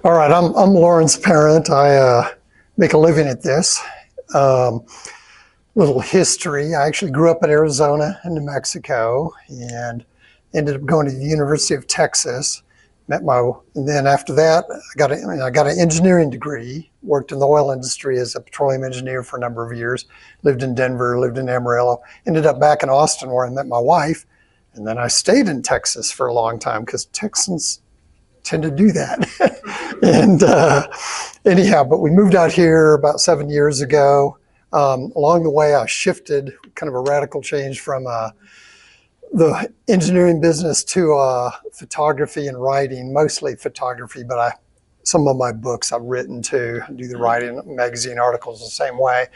All right, I'm Laurence Parent. I make a living at this. Little history. I actually grew up in Arizona and New Mexico and ended up going to the University of Texas. And then after that, I got an engineering degree, worked in the oil industry as a petroleum engineer for a number of years, lived in Denver, lived in Amarillo, ended up back in Austin where I met my wife. And then I stayed in Texas for a long time because Texans tend to do that. And anyhow, but we moved out here about 7 years ago. Along the way, I shifted, kind of a radical change from the engineering business to photography and writing, mostly photography, but some of my books I've written too. I do the writing, magazine articles the same way.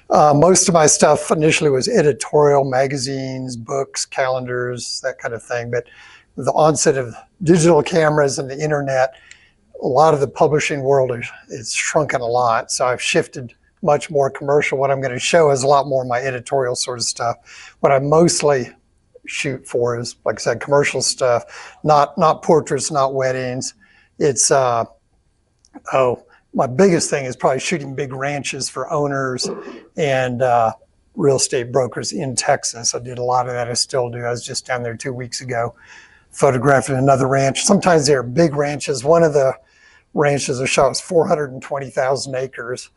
Most of my stuff initially was editorial, magazines, books, calendars, that kind of thing. But with the onset of digital cameras and the internet, a lot of the publishing world is shrunken a lot. So I've shifted much more commercial. What I'm going to show is a lot more of my editorial sort of stuff. What I mostly shoot for is, like I said, commercial stuff, not portraits, not weddings. It's, my biggest thing is probably shooting big ranches for owners and real estate brokers in Texas. I did a lot of that. I still do. I was just down there 2 weeks ago, photographing another ranch. Sometimes they're big ranches. One of the ranches I shot was 420,000 acres,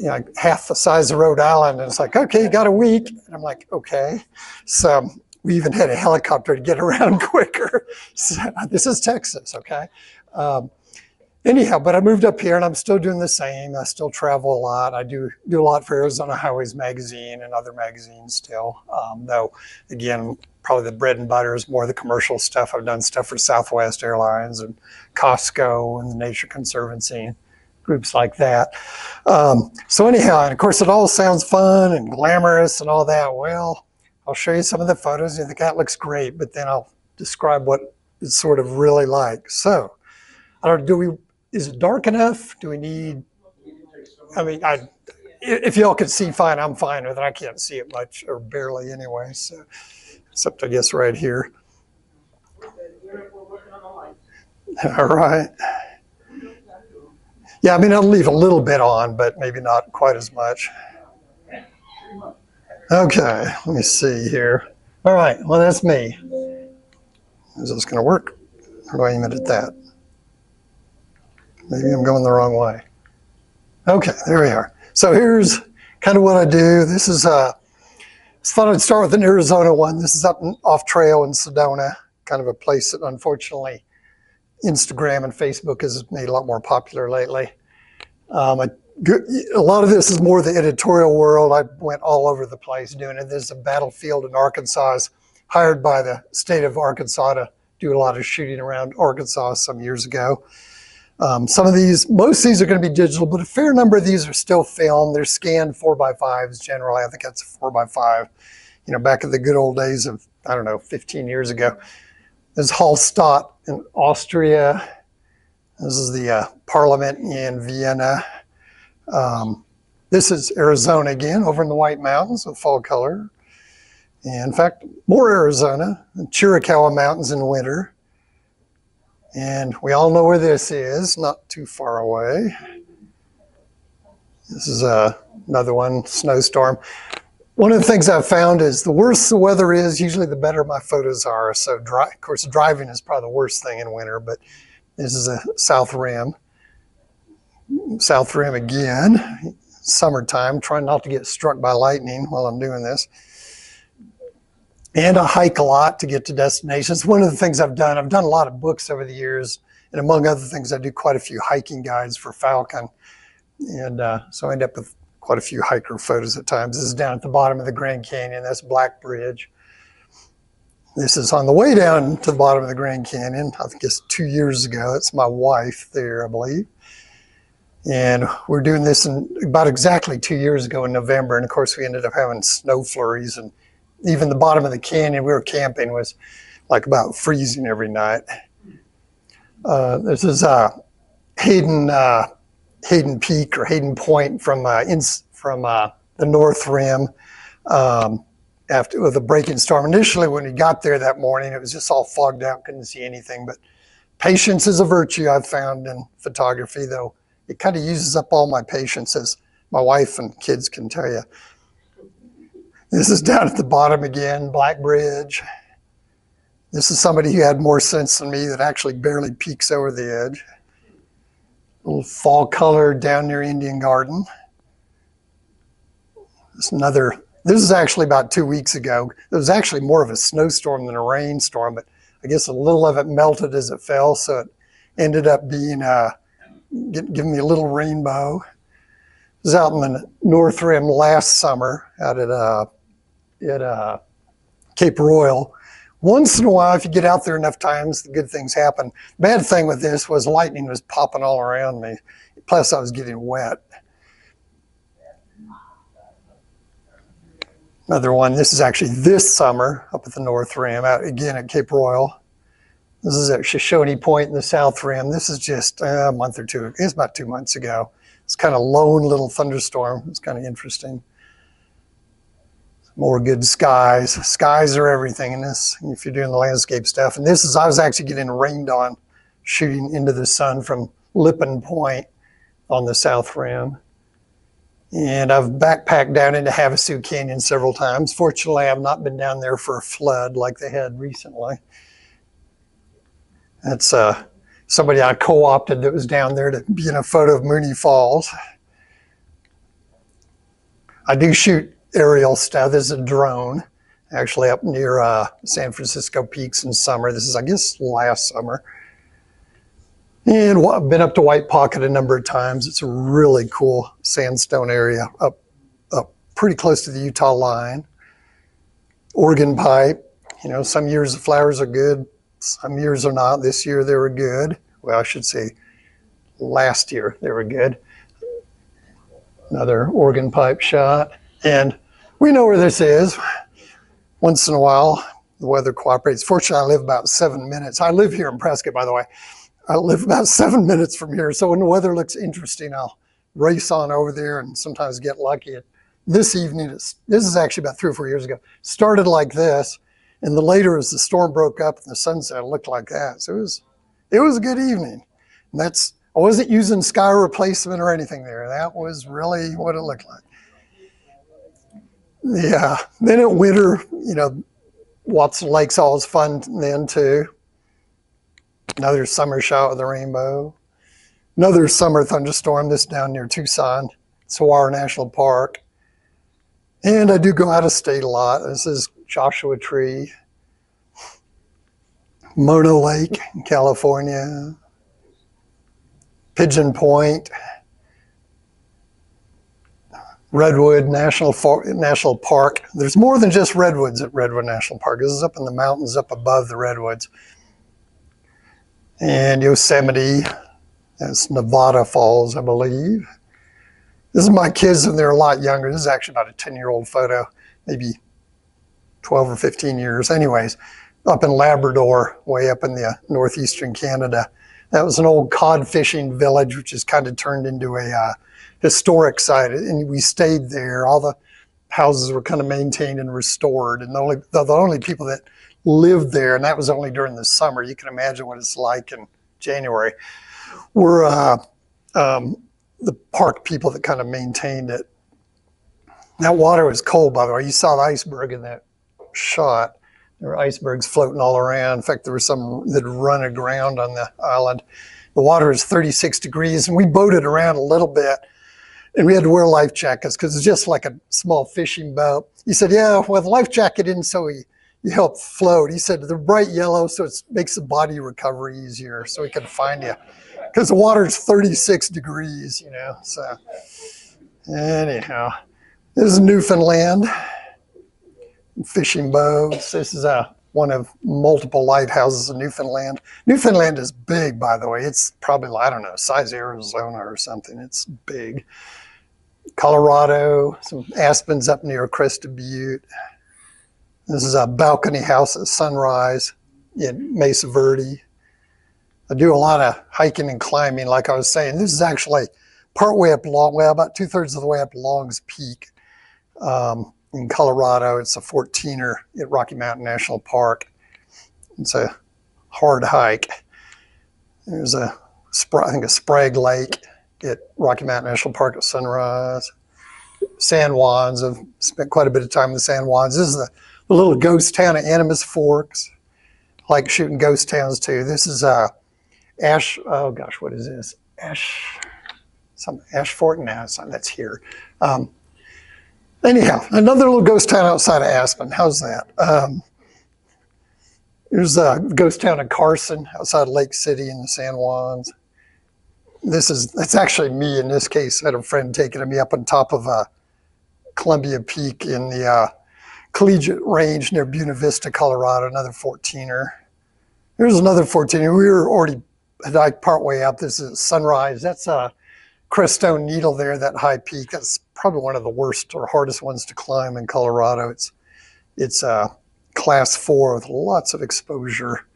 like half the size of Rhode Island. And it's like, okay, you got a week. And I'm like, okay. So we even had a helicopter to get around quicker. So this is Texas, okay? Anyhow, but I moved up here and I'm still doing the same. I still travel a lot. I do a lot for Arizona Highways magazine and other magazines still. Though, again, probably the bread and butter is more the commercial stuff. I've done stuff for Southwest Airlines and Costco and the Nature Conservancy, groups like that. So anyhow, and of course it all sounds fun and glamorous and all that. Well, I'll show you some of the photos. You think that looks great, but then I'll describe what it's sort of really like. So, I don't know, is it dark enough? Do we need, I mean, if y'all can see fine, I'm fine with it. I can't see it much or barely anyway. So, except I guess right here. All right. Yeah, I mean, I'll leave a little bit on, but maybe not quite as much. Okay, let me see here. All right, well, that's me. Is this going to work? How do I aim it at that? Maybe I'm going the wrong way. Okay, there we are. So here's kind of what I do. This is, I thought I'd start with an Arizona one. This is up off trail in Sedona, kind of a place that unfortunately Instagram and Facebook has made a lot more popular lately. A lot of this is more the editorial world. I went all over the place doing it. There's a battlefield in Arkansas. I was hired by the state of Arkansas to do a lot of shooting around Arkansas some years ago. Most of these are going to be digital, but a fair number of these are still film. They're scanned 4x5s generally. I think that's a 4x5. You know, back in the good old days of, I don't know, 15 years ago. There's Hallstatt in Austria. This is the parliament in Vienna. This is Arizona again, over in the White Mountains with fall color. And in fact, more Arizona, the Chiricahua Mountains in winter. And we all know where this is, not too far away. This is another one, snowstorm. One of the things I've found is the worse the weather is, usually the better my photos are. So of course, driving is probably the worst thing in winter, but this is a South Rim. South Rim again, summertime, trying not to get struck by lightning while I'm doing this. And I hike a lot to get to destinations. One of the things I've done a lot of books over the years, and among other things, I do quite a few hiking guides for Falcon. And so I end up with quite a few hiker photos at times. This is down at the bottom of the Grand Canyon. That's Black Bridge. This is on the way down to the bottom of the Grand Canyon. I think it's 2 years ago. It's my wife there, I believe. And we're doing this in about exactly 2 years ago in November. And of course, we ended up having snow flurries, and even the bottom of the canyon we were camping was like about freezing every night. This is Hayden Peak or Hayden Point from the North Rim with a breaking storm. Initially, when we got there that morning, it was just all fogged out, couldn't see anything. But Patience is a virtue I've found in photography, though it kind of uses up all my patience, as my wife and kids can tell you. This is down at the bottom again, Black Bridge. This is somebody who had more sense than me that actually barely peeks over the edge. A little fall color down near Indian Garden. This is actually about 2 weeks ago. It was actually more of a snowstorm than a rainstorm, but I guess a little of it melted as it fell, so it ended up being giving me a little rainbow. I was out in the North Rim last summer out at Cape Royal. Once in a while, if you get out there enough times, the good things happen. Bad thing with this was lightning was popping all around me. Plus, I was getting wet. Another one, this is actually this summer up at the North Rim, out again at Cape Royal. This is at Shoshone Point in the South Rim. This is just a month or two, it's about 2 months ago. It's kind of lone little thunderstorm. It's kind of interesting. More good skies. Skies are everything in this, if you're doing the landscape stuff. And this is, I was actually getting rained on, shooting into the sun from Lippin Point on the South Rim. And I've backpacked down into Havasu Canyon several times. Fortunately, I've not been down there for a flood like they had recently. That's somebody I co-opted that was down there to be in a photo of Mooney Falls. I do shoot aerial stuff. There's a drone actually up near San Francisco Peaks in summer. This is, I guess, last summer. And I've been up to White Pocket a number of times. It's a really cool sandstone area up pretty close to the Utah line. Oregon Pipe. You know, some years the flowers are good, some years are not. This year they were good. Well, I should say last year they were good. Another Oregon Pipe shot. And we know where this is. Once in a while, the weather cooperates. Fortunately, I live about 7 minutes. I live here in Prescott, by the way. I live about 7 minutes from here. So when the weather looks interesting, I'll race on over there and sometimes get lucky. This evening, this is actually about 3 or 4 years ago, started like this. And the later as the storm broke up and the sunset, it looked like that. So it was a good evening. And I wasn't using sky replacement or anything there. That was really what it looked like. Yeah, then at winter, you know, Watson Lake's always fun then too. Another summer shot with a rainbow. Another summer thunderstorm, this down near Tucson, Saguaro National Park. And I do go out of state a lot. This is Joshua Tree. Mono Lake in California. Pigeon Point. Redwood National Park. There's more than just redwoods at Redwood National Park. This is up in the mountains up above the redwoods. And Yosemite, that's Nevada Falls, I believe. This is my kids when they're a lot younger. This is actually about a 10-year-old photo, maybe 12 or 15 years. Anyways, up in Labrador, way up in the northeastern Canada. That was an old cod fishing village, which has kind of turned into a historic site. And we stayed there. All the houses were kind of maintained and restored. And the only people that lived there, and that was only during the summer, you can imagine what it's like in January, were the park people that kind of maintained it. That water was cold, by the way. You saw the iceberg in that shot. There were icebergs floating all around. In fact, there were some that run aground on the island. The water is 36 degrees, and we boated around a little bit, and we had to wear life jackets because it's just like a small fishing boat. He said, yeah, well, the life jacket in so you help float. He said, they're bright yellow, so it makes the body recovery easier, so he could find you. Because the water is 36 degrees, you know. So anyhow, this is Newfoundland. Fishing boats. This is one of multiple lighthouses in Newfoundland. Newfoundland is big, by the way. It's probably, I don't know, size Arizona or something. It's big. Colorado, some aspens up near Crested Butte. This is a balcony house at sunrise in Mesa Verde. I do a lot of hiking and climbing, like I was saying. This is actually partway up about 2/3 of the way up Long's Peak in Colorado. It's a 14er at Rocky Mountain National Park. It's a hard hike. There's I think a Sprague Lake at Rocky Mountain National Park at Sunrise. San Juans. I've spent quite a bit of time in the San Juans. This is the little ghost town of Animas Forks. I like shooting ghost towns too. This is Ash. Oh gosh, what is this? Ashford? No, it's not. That's here. Anyhow, another little ghost town outside of Aspen. How's that? There's a ghost town of Carson outside of Lake City in the San Juans. That's actually me in this case. I had a friend taking me up on top of Columbia Peak in the Collegiate Range near Buena Vista, Colorado, another 14er. Here's another 14er. We were already partway up. This is Sunrise. That's Crestone Needle there, that high peak. That's probably one of the worst or hardest ones to climb in Colorado. It's class 4 with lots of exposure.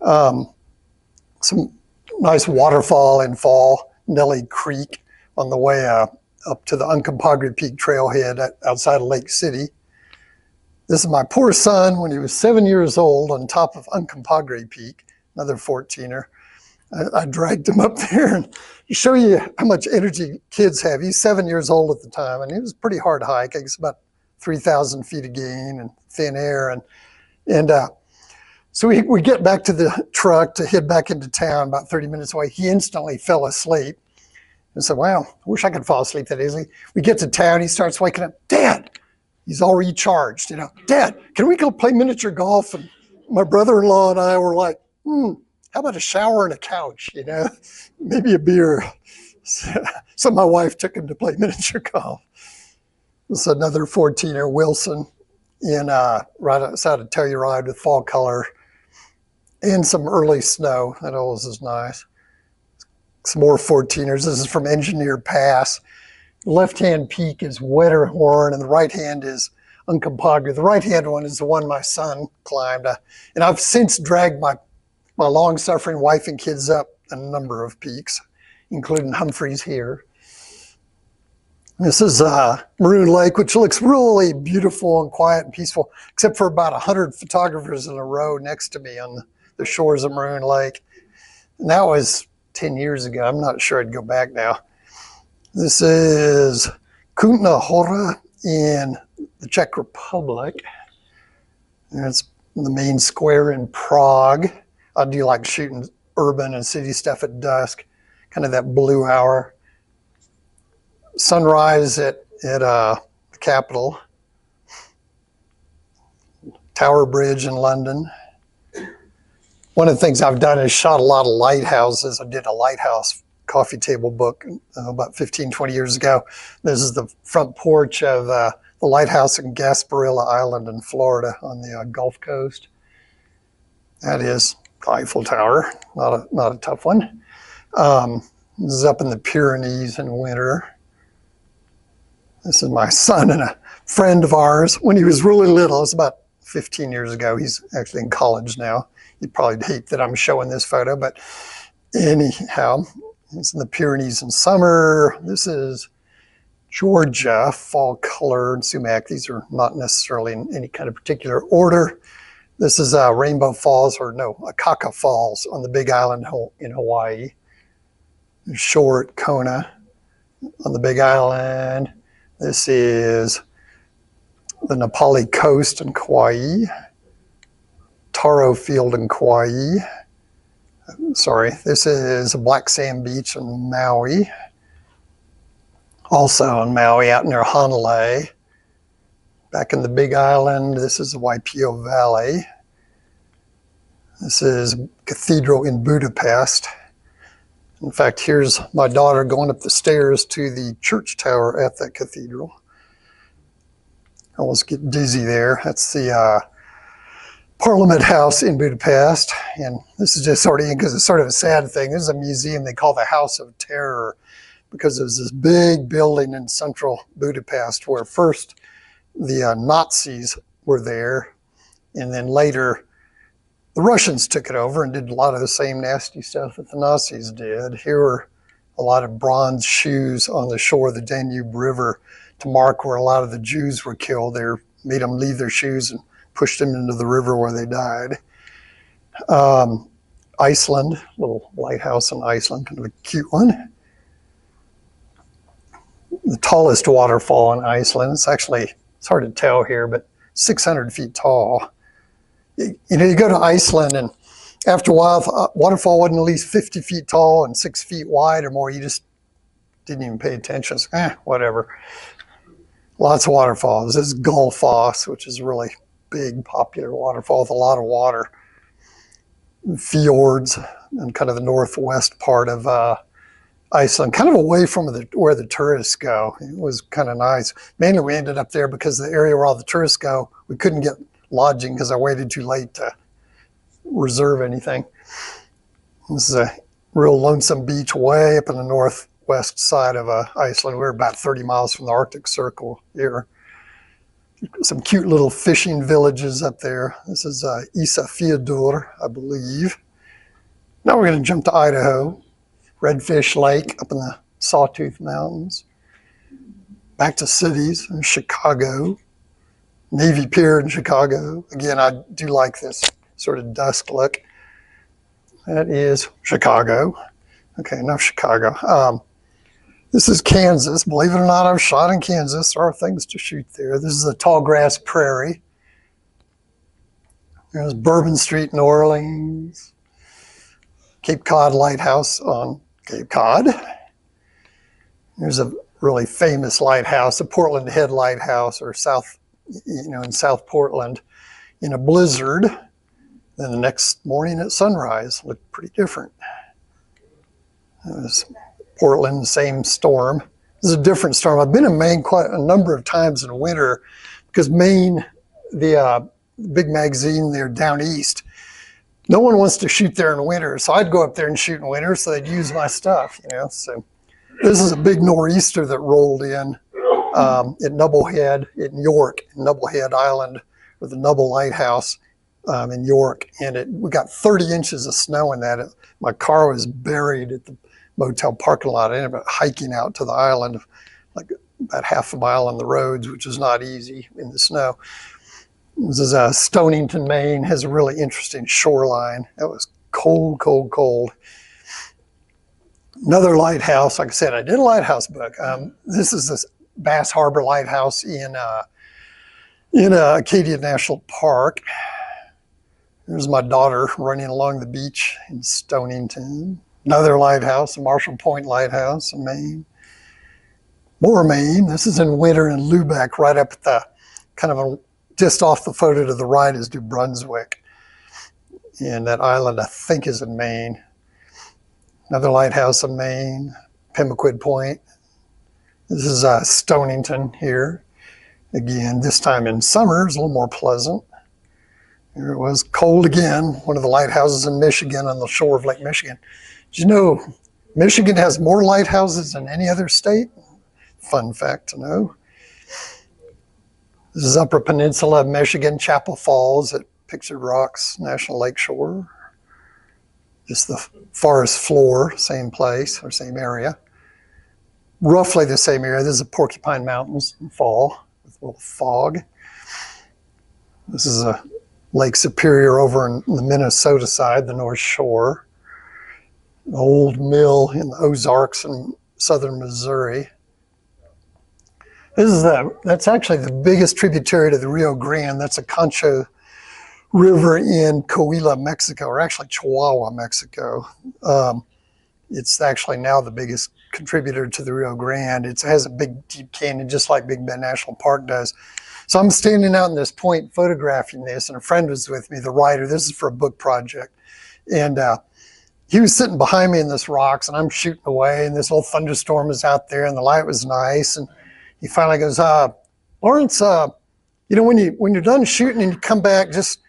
Some nice waterfall in fall, Nellie Creek on the way up to the Uncompahgre Peak trailhead outside of Lake City. This is my poor son when he was 7 years old on top of Uncompahgre Peak, another 14er. I dragged him up there and show you how much energy kids have. He's 7 years old at the time, and it was a pretty hard hike. I guess about 3,000 feet of gain and thin air. And so we get back to the truck to head back into town about 30 minutes away. He instantly fell asleep. And said, wow, I wish I could fall asleep that easily. We get to town, he starts waking up. Dad, he's all recharged, Dad, can we go play miniature golf? And my brother-in-law and I were like, how about a shower and a couch, maybe a beer. So my wife took him to play miniature golf. This is another 14er, Wilson, in right outside of Telluride with fall color and some early snow. That always is nice. Some more 14ers. This is from Engineer Pass. The left-hand peak is Wetterhorn, and the right-hand is Uncompahgre. The right-hand one is the one my son climbed. And I've since dragged my long-suffering wife and kids up a number of peaks, including Humphreys here. This is Maroon Lake, which looks really beautiful and quiet and peaceful, except for about 100 photographers in a row next to me on the shores of Maroon Lake. And that was 10 years ago. I'm not sure I'd go back now. This is Kutna Hora in the Czech Republic. And it's the main square in Prague. I do like shooting urban and city stuff at dusk, kind of that blue hour. Sunrise at the Capitol. Tower Bridge in London. One of the things I've done is shot a lot of lighthouses. I did a lighthouse coffee table book about 15, 20 years ago. This is the front porch of the lighthouse in Gasparilla Island in Florida on the Gulf Coast. That is the Eiffel Tower, not a tough one. This is up in the Pyrenees in winter. This is my son and a friend of ours when he was really little. It was about 15 years ago. He's actually in college now. You'd probably hate that I'm showing this photo, but anyhow, it's in the Pyrenees in summer. This is Georgia, fall color and sumac. These are not necessarily in any kind of particular order. This is Rainbow Falls, Akaka Falls on the Big Island in Hawaii. Shore at Kona on the Big Island. This is the Napali Coast in Kauai. Taro Field in Kauai. Sorry, this is a black sand beach in Maui. Also on Maui, out near Honolulu. Back in the Big Island, this is the Waipio Valley. This is a cathedral in Budapest. In fact, here's my daughter going up the stairs to the church tower at that cathedral. I almost get dizzy there. That's the Parliament House in Budapest. And this is just sort of, because it's sort of a sad thing. This is a museum they call the House of Terror, because there's this big building in central Budapest where first the Nazis were there, and then later the Russians took it over and did a lot of the same nasty stuff that the Nazis did. Here were a lot of bronze shoes on the shore of the Danube River to mark where a lot of the Jews were killed. They made them leave their shoes and pushed them into the river where they died. Iceland, little lighthouse in Iceland, kind of a cute one. The tallest waterfall in Iceland. It's hard to tell here, but 600 feet tall. You go to Iceland, and after a while, if a waterfall wasn't at least 50 feet tall and 6 feet wide or more, you just didn't even pay attention. So, whatever. Lots of waterfalls. This is Gullfoss, which is a really big, popular waterfall with a lot of water. Fjords and kind of the northwest part of Iceland, kind of away from where the tourists go. It was kind of nice. Mainly we ended up there because the area where all the tourists go, we couldn't get lodging because I waited too late to reserve anything. This is a real lonesome beach way up in the northwest side of Iceland. We're about 30 miles from the Arctic Circle here. Some cute little fishing villages up there. This is Ísafjörður, I believe. Now we're going to jump to Idaho. Redfish Lake up in the Sawtooth Mountains. Back to cities, Chicago. Navy Pier in Chicago. Again, I do like this sort of dusk look. That is Chicago. Okay, enough Chicago. This is Kansas. Believe it or not, I've shot in Kansas. There are things to shoot there. This is the Tallgrass Prairie. There's Bourbon Street, New Orleans. Cape Cod Lighthouse on Cape Cod. There's a really famous lighthouse, the Portland Head Lighthouse, or in South Portland, in a blizzard. Then the next morning at sunrise looked pretty different. It was Portland, same storm. This is a different storm. I've been in Maine quite a number of times in winter because Maine, the big magazine there down east, no one wants to shoot there in winter. So I'd go up there and shoot in winter so they'd use my stuff, So this is a big nor'easter that rolled in at Nubblehead in York, Nubblehead Island, with the Nubble Lighthouse in York. And we got 30 inches of snow in that. My car was buried at the motel parking lot. I ended up hiking out to the island, like about half a mile on the roads, which is not easy in the snow. This is Stonington, Maine, has a really interesting shoreline. That was cold, cold, cold. Another lighthouse, like I said, I did a lighthouse book. This is this Bass Harbor Lighthouse in Acadia National Park. There's my daughter running along the beach in Stonington. Another lighthouse, the Marshall Point Lighthouse in Maine. More Maine. This is in winter in Lubeck, right up at the just off the photo to the right is New Brunswick. And that island, I think, is in Maine. Another lighthouse in Maine, Pemaquid Point. This is Stonington here. Again, this time in summer, it's a little more pleasant. Here it was cold again, one of the lighthouses in Michigan on the shore of Lake Michigan. Did you know Michigan has more lighthouses than any other state? Fun fact to know. This is Upper Peninsula of Michigan, Chapel Falls at Pictured Rocks National Lakeshore. Just the forest floor, same place or same area. Roughly the same area. This is the Porcupine Mountains in fall with a little fog. This is a Lake Superior over in the Minnesota side, the North Shore. An old mill in the Ozarks in southern Missouri. That's actually the biggest tributary to the Rio Grande. That's a Concho River in Coahuila, Mexico, or actually Chihuahua, Mexico. It's actually now the biggest contributor to the Rio Grande. It has a big, deep canyon, just like Big Bend National Park does. So I'm standing out in this point photographing this, and a friend was with me, the writer. This is for a book project. And he was sitting behind me in this rocks, and I'm shooting away, and this old thunderstorm is out there, and the light was nice. And he finally goes, Laurence, when you're done shooting and you come back, just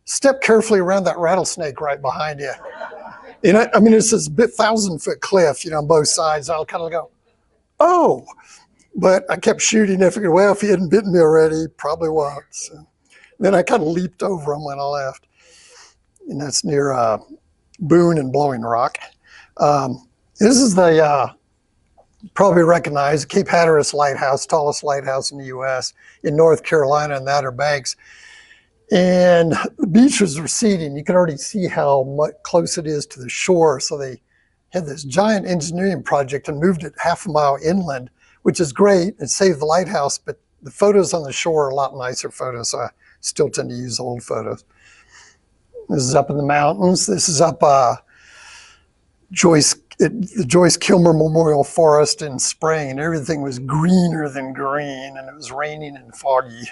step carefully around that rattlesnake right behind you. It's this 1,000-foot cliff, on both sides. I'll kind of go, oh. But I kept shooting. I figured, well, if he hadn't bitten me already, he probably won't. So then I kind of leaped over him when I left. And that's near Boone and Blowing Rock. This is the, probably recognize, Cape Hatteras Lighthouse, tallest lighthouse in the U.S. in North Carolina and the Outer Banks. And the beach was receding. You could already see how much close it is to the shore. So they had this giant engineering project and moved it half a mile inland, which is great. It saved the lighthouse, but the photos on the shore are a lot nicer photos. So I still tend to use old photos. This is up in the mountains. This is up the Joyce Kilmer Memorial Forest in spring, and everything was greener than green, and it was raining and foggy.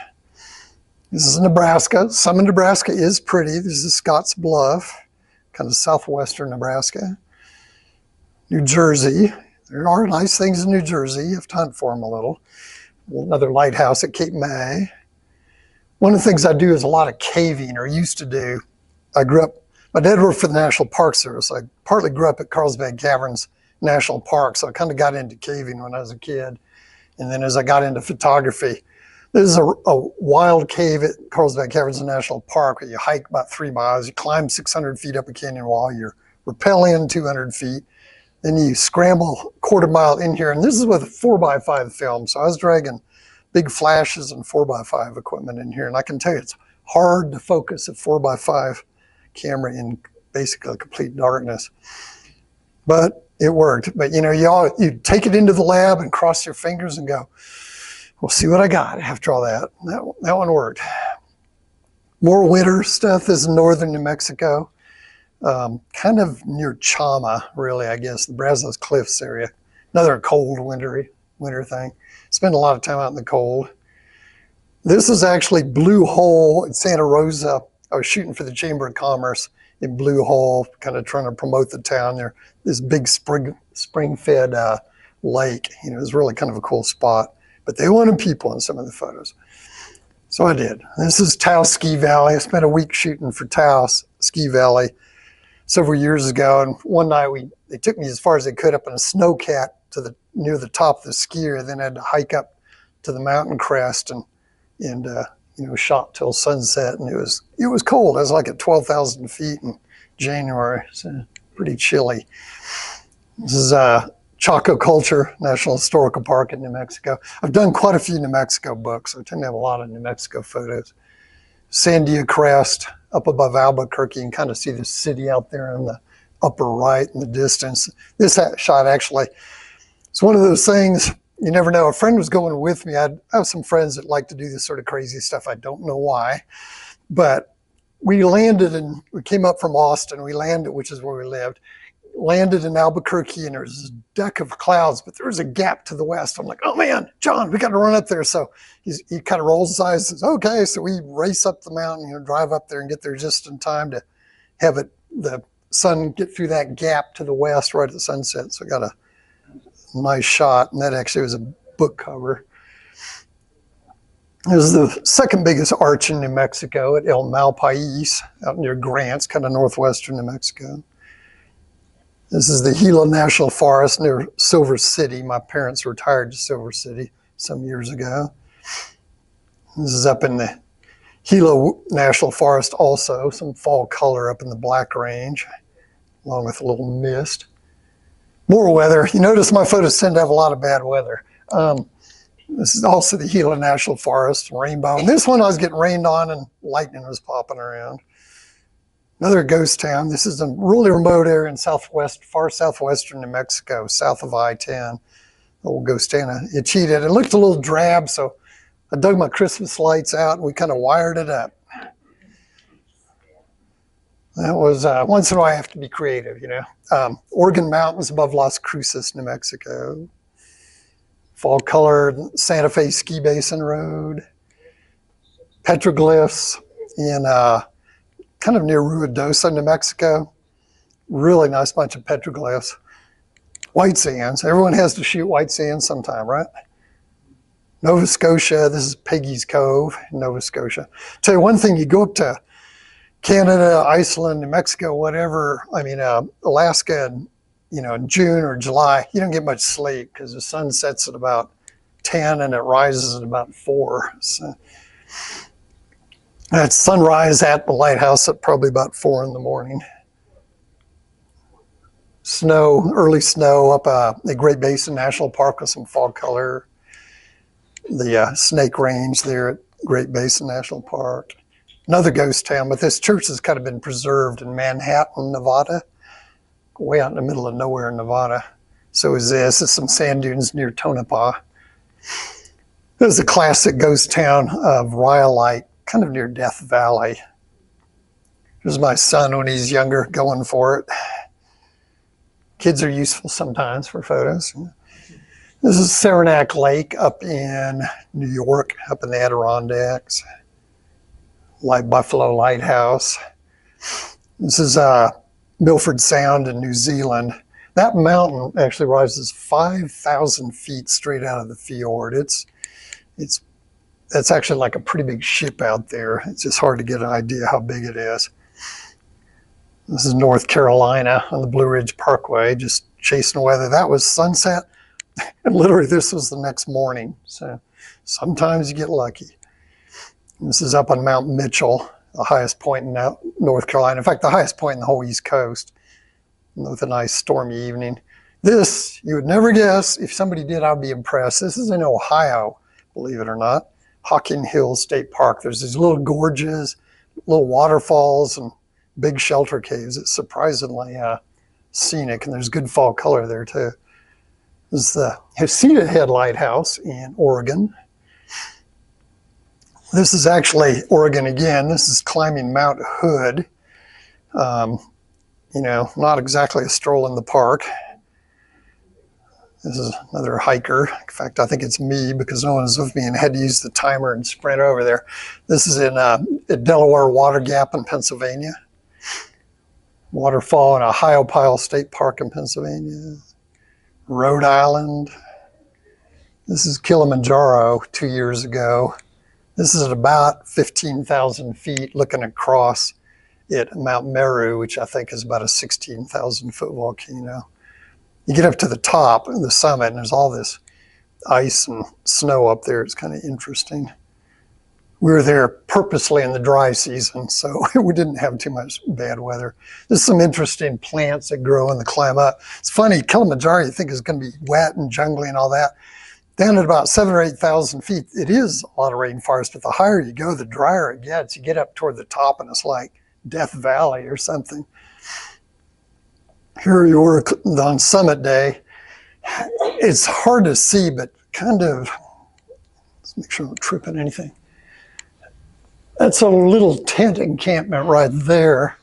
This is Nebraska. Some of Nebraska is pretty. This is Scotts Bluff, kind of southwestern Nebraska. New Jersey. There are nice things in New Jersey. You have to hunt for them a little. Another lighthouse at Cape May. One of the things I do is a lot of caving, or used to do. I grew up, my dad worked for the National Park Service. I partly grew up at Carlsbad Caverns National Park, so I kind of got into caving when I was a kid. And then as I got into photography, this is a wild cave at Carlsbad Caverns National Park where you hike about 3 miles, you climb 600 feet up a canyon wall, you're rappelling 200 feet, then you scramble a quarter mile in here. And this is with a 4x5 film, so I was dragging big flashes and 4x5 equipment in here. And I can tell you it's hard to focus a 4x5 camera in basically complete darkness. But it worked. But you know, you take it into the lab and cross your fingers and go, we'll see what I got after all that. That one worked. More winter stuff. This is northern New Mexico. Kind of near Chama, really, I guess, the Brazos Cliffs area. Another cold winter thing. Spend a lot of time out in the cold. This is actually Blue Hole in Santa Rosa. I was shooting for the Chamber of Commerce in Blue Hole, kind of trying to promote the town there. This big spring-fed lake. You know, it was really kind of a cool spot. But they wanted people in some of the photos. So I did. This is Taos Ski Valley. I spent a week shooting for Taos Ski Valley several years ago. And one night they took me as far as they could up in a snowcat near the top of the skier, then had to hike up to the mountain crest and you know, shot till sunset. And it was cold. It was like at 12,000 feet in January. So pretty chilly. This is Chaco Culture National Historical Park in New Mexico. I've done quite a few New Mexico books. I tend to have a lot of New Mexico photos. Sandia Crest up above Albuquerque, and kind of see the city out there in the upper right in the distance. This shot actually, it's one of those things you never know. A friend was going with me. I have some friends that like to do this sort of crazy stuff. I don't know why, but we came up from Austin. We landed, which is where we lived. Landed in Albuquerque, and there's this deck of clouds, but there was a gap to the west. I'm like, oh man, John, we got to run up there. So he kind of rolls his eyes and says, okay. So we race up the mountain, you know, drive up there and get there just in time to have the sun get through that gap to the west right at sunset. So I got a nice shot, and that actually was a book cover. It was the second biggest arch in New Mexico at El Malpais, out near Grants, kind of northwestern New Mexico. This is the Gila National Forest near Silver City. My parents retired to Silver City some years ago. This is up in the Gila National Forest also, some fall color up in the Black Range, along with a little mist. More weather. You notice my photos tend to have a lot of bad weather. This is also the Gila National Forest, rainbow. And this one I was getting rained on and lightning was popping around. Another ghost town. This is a really remote area in far southwestern New Mexico, south of I-10. Old ghost town. It cheated. It looked a little drab, so I dug my Christmas lights out and we kind of wired it up. That was, once in a while I have to be creative, you know. Organ Mountains above Las Cruces, New Mexico. Fall colored Santa Fe Ski Basin Road. Petroglyphs in kind of near Ruidoso, New Mexico. Really nice bunch of petroglyphs. White sands. Everyone has to shoot white sands sometime, right? Nova Scotia. This is Peggy's Cove in Nova Scotia. Tell you one thing, you go up to Canada, Iceland, New Mexico, whatever, Alaska, in June or July, you don't get much sleep because the sun sets at about 10 and it rises at about 4. So that's sunrise at the lighthouse at probably about 4 in the morning. Snow, early snow up the Great Basin National Park with some fall color. The Snake Range there at Great Basin National Park. another ghost town, but this church has kind of been preserved in Manhattan, Nevada, way out in the middle of nowhere in Nevada. So is this. This is some sand dunes near Tonopah. This is a classic ghost town of Rhyolite, kind of near Death Valley. Here's my son when he's younger going for it. Kids are useful sometimes for photos. This is Saranac Lake up in New York, up in the Adirondacks. Light Buffalo Lighthouse. This is Milford Sound in New Zealand. That mountain actually rises 5,000 feet straight out of the fjord. That's actually like a pretty big ship out there. It's just hard to get an idea how big it is. This is North Carolina on the Blue Ridge Parkway, just chasing the weather. That was sunset, and literally this was the next morning. So sometimes you get lucky. This is up on Mount Mitchell, the highest point in North Carolina. In fact, the highest point in the whole East Coast, with a nice stormy evening. This, you would never guess. If somebody did, I'd be impressed. This is in Ohio, believe it or not. Hocking Hills State Park. There's these little gorges, little waterfalls, and big shelter caves. It's surprisingly scenic, and there's good fall color there too. This is the Heceta Head Lighthouse in Oregon. This is actually Oregon again. This is climbing Mount Hood. Not exactly a stroll in the park. This is another hiker. In fact, I think it's me because no one was with me and had to use the timer and sprint over there. This is in Delaware Water Gap in Pennsylvania. Waterfall in Ohiopyle State Park in Pennsylvania. Rhode Island. This is Kilimanjaro 2 years ago. This is at about 15,000 feet looking across at Mount Meru, which I think is about a 16,000 foot volcano. You get up to the top of the summit and there's all this ice and snow up there. It's kind of interesting. We were there purposely in the dry season, so we didn't have too much bad weather. There's some interesting plants that grow in the climb up. It's funny, Kilimanjaro you think is going to be wet and jungly and all that. Down at about 7,000 or 8,000 feet, it is a lot of rainforest, but the higher you go, the drier it gets. You get up toward the top and it's like Death Valley or something. Here you were on summit day. It's hard to see, but kind of, let's make sure I'm not tripping anything. That's a little tent encampment right there.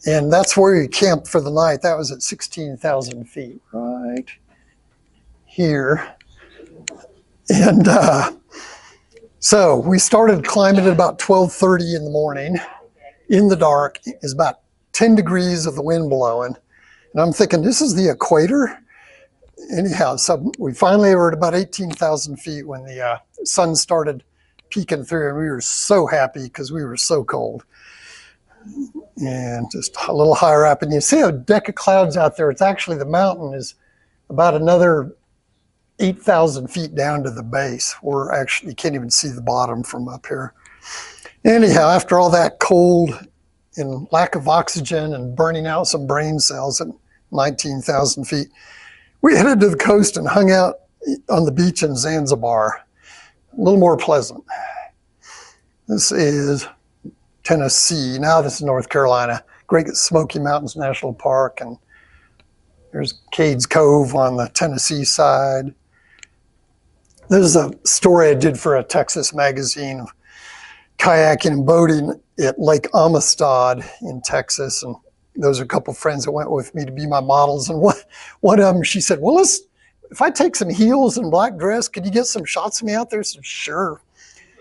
And that's where you camped for the night. That was at 16,000 feet, right here. And so we started climbing at about 12:30 in the morning in the dark. It's about 10 degrees of the wind blowing. And I'm thinking, this is the equator? Anyhow, so we finally were at about 18,000 feet when the sun started peeking through, and we were so happy because we were so cold. And just a little higher up, and you see a deck of clouds out there. It's actually, the mountain is about another 8,000 feet down to the base. We're actually, you can't even see the bottom from up here. Anyhow, after all that cold and lack of oxygen and burning out some brain cells at 19,000 feet, we headed to the coast and hung out on the beach in Zanzibar. A little more pleasant. This is Tennessee. Now this is North Carolina. Great Smoky Mountains National Park, and there's Cades Cove on the Tennessee side. This is a story I did for a Texas magazine of kayaking and boating at Lake Amistad in Texas, and those are a couple of friends that went with me to be my models. And one of them, she said, well, if I take some heels and black dress, could you get some shots of me out there? I said, sure.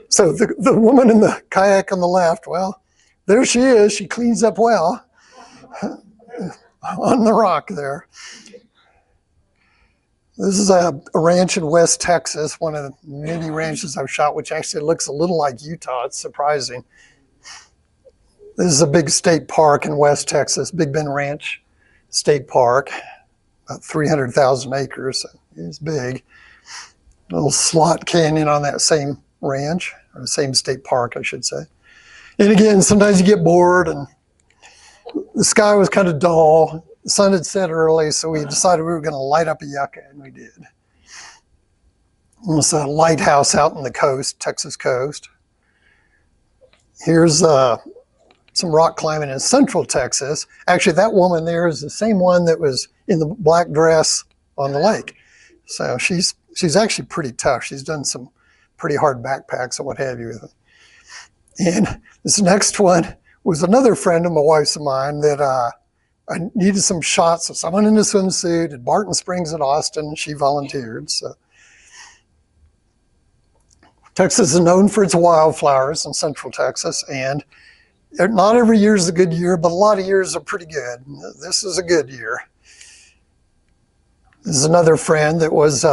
So the woman in the kayak on the left, well, there she is. She cleans up well on the rock there. This is a ranch in West Texas, one of the many ranches I've shot, which actually looks a little like Utah. It's surprising. This is a big state park in West Texas, Big Bend Ranch State Park, about 300,000 acres. It's big. A little slot canyon on that same ranch, or the same state park, I should say. And again, sometimes you get bored, and the sky was kind of dull. The sun had set early, so we decided we were going to light up a yucca, and we did. It's a lighthouse out on the coast, Texas coast. Here's some rock climbing in Central Texas. Actually, that woman there is the same one that was in the black dress on the lake. So she's actually pretty tough. She's done some pretty hard backpacks and what have you with it. And this next one was another friend of my wife's of mine that I needed some shots of someone in a swimsuit at Barton Springs in Austin, and she volunteered. So Texas is known for its wildflowers in Central Texas, and not every year is a good year, but a lot of years are pretty good. This is a good year. This is another friend that was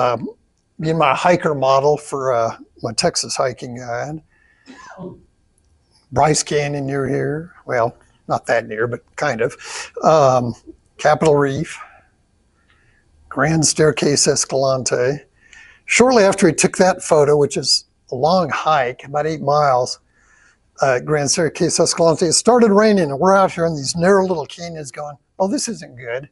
being my hiker model for my Texas hiking guide. Bryce Canyon near here. Well, not that near, but kind of. Capitol Reef. Grand Staircase Escalante. Shortly after he took that photo, which is a long hike, about 8 miles, Grand Staircase Escalante, it started raining, and we're out here in these narrow little canyons going, oh, this isn't good.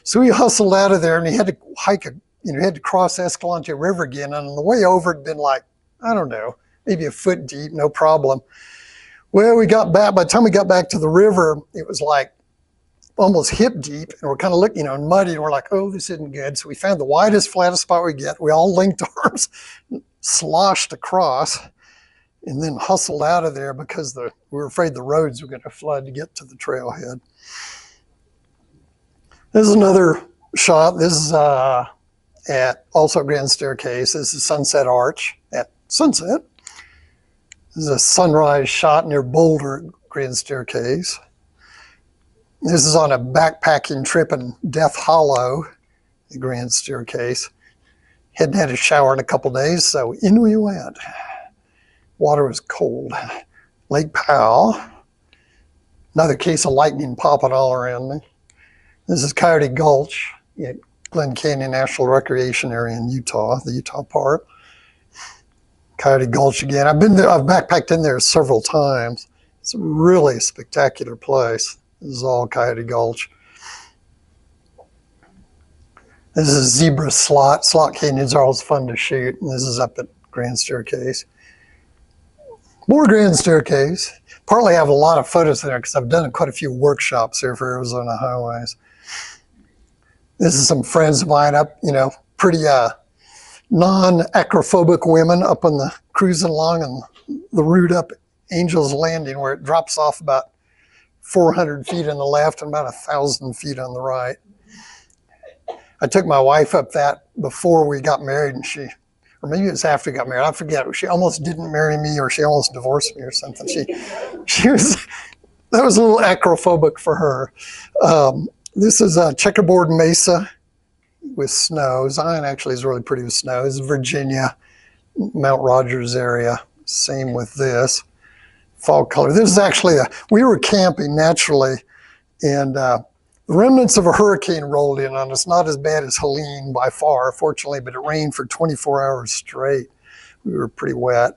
So he hustled out of there, and he had to hike, he had to cross Escalante River again, and on the way over, it'd been like, I don't know, maybe a foot deep, no problem. Well, we got back, by the time we got back to the river, it was like almost hip deep, and we're kind of looking, muddy, and we're like, oh, this isn't good. So we found the widest, flattest spot we get. We all linked arms, sloshed across, and then hustled out of there because we were afraid the roads were going to flood to get to the trailhead. This is another shot. This is at also Grand Staircase. This is Sunset Arch at sunset. This is a sunrise shot near Boulder, Grand Staircase. This is on a backpacking trip in Death Hollow, the Grand Staircase. Hadn't had a shower in a couple days, so in we went. Water was cold. Lake Powell. Another case of lightning popping all around me. This is Coyote Gulch at Glen Canyon National Recreation Area in Utah, the Utah part. Coyote Gulch again. I've been there, I've backpacked in there several times. It's a really spectacular place. This is all Coyote Gulch. This is Zebra Slot. Slot canyons are always fun to shoot. And this is up at Grand Staircase. More Grand Staircase. Partly I have a lot of photos there because I've done quite a few workshops here for Arizona Highways. This is some friends of mine up, pretty non-acrophobic women up on the cruising along and the route up Angel's Landing, where it drops off about 400 feet on the left and about 1,000 feet on the right. I took my wife up that before we got married, and or maybe it was after we got married, I forget. She almost didn't marry me, or she almost divorced me or something. That was a little acrophobic for her. This is a checkerboard mesa with snow. Zion actually is really pretty with snow. This is Virginia, Mount Rogers area. Same with this. Fall color. This is actually we were camping naturally, and the remnants of a hurricane rolled in on us. Not as bad as Helene by far, fortunately, but it rained for 24 hours straight. We were pretty wet.